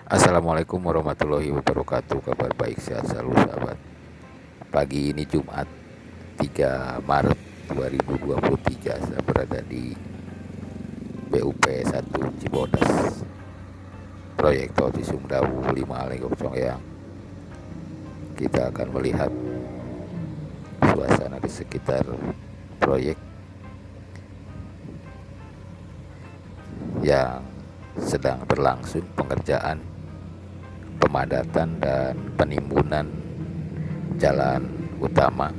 Assalamualaikum warahmatullahi wabarakatuh. Kabar baik, sehat selalu sahabat. Pagi ini Jumat 3 Maret 2023. Saya berada di BUP 1 Cibodas, proyek tol Cisumdawu 5 Lenggok Congyang. Kita akan melihat suasana di sekitar proyek yang sedang berlangsung pengerjaan pemadatan dan penimbunan jalan utama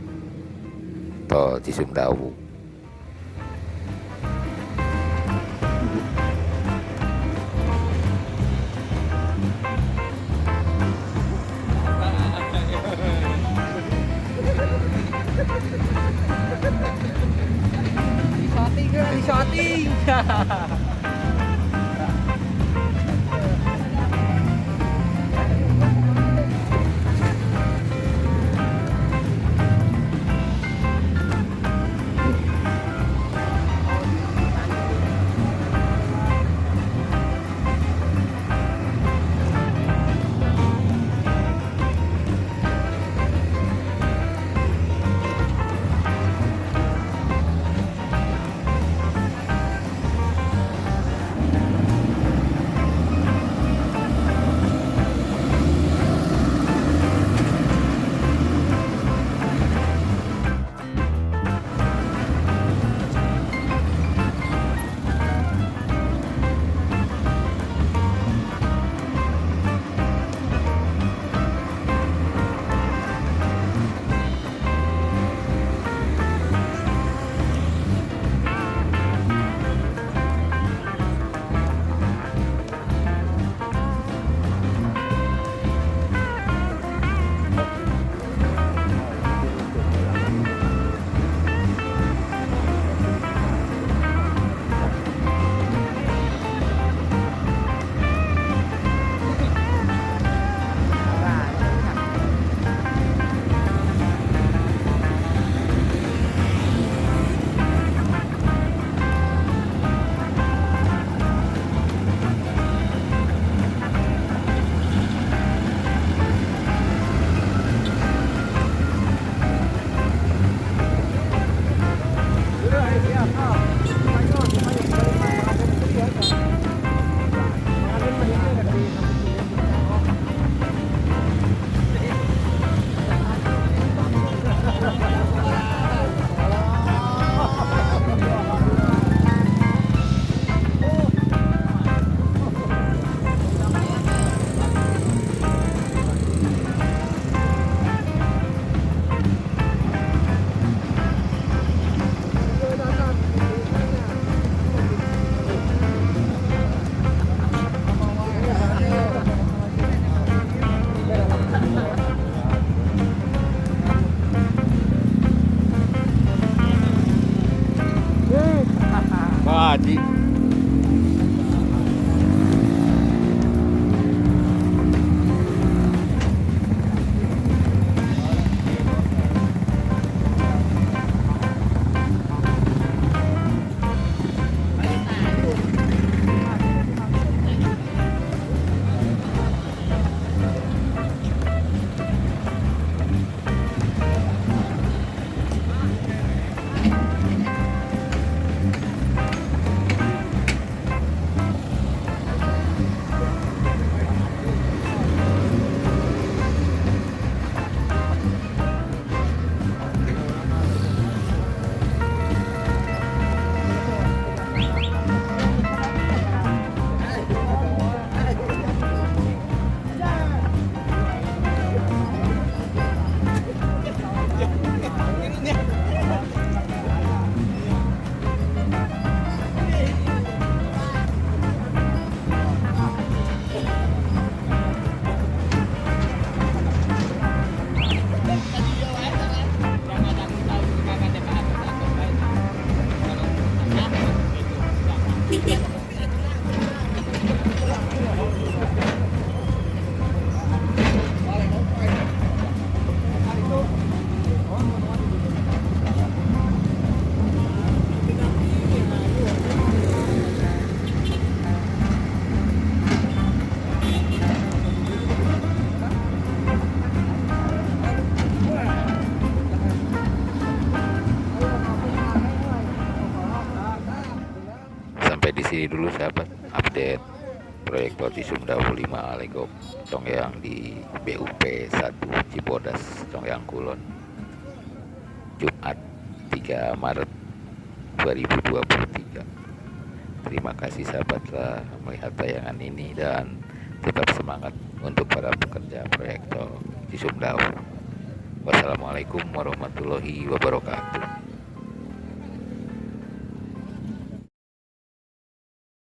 tol Cisumdawu. Di shooting. Pak Haji. di sini dulu sahabat update proyektor di Sumdawu 5 Legok Congyang di BUP 1 Cibodas Congyang Kulon, Jumat 3 Maret 2023. Terima kasih sahabat telah melihat tayangan ini dan tetap semangat untuk para pekerja proyektor di Sumdawu. Wassalamualaikum warahmatullahi wabarakatuh.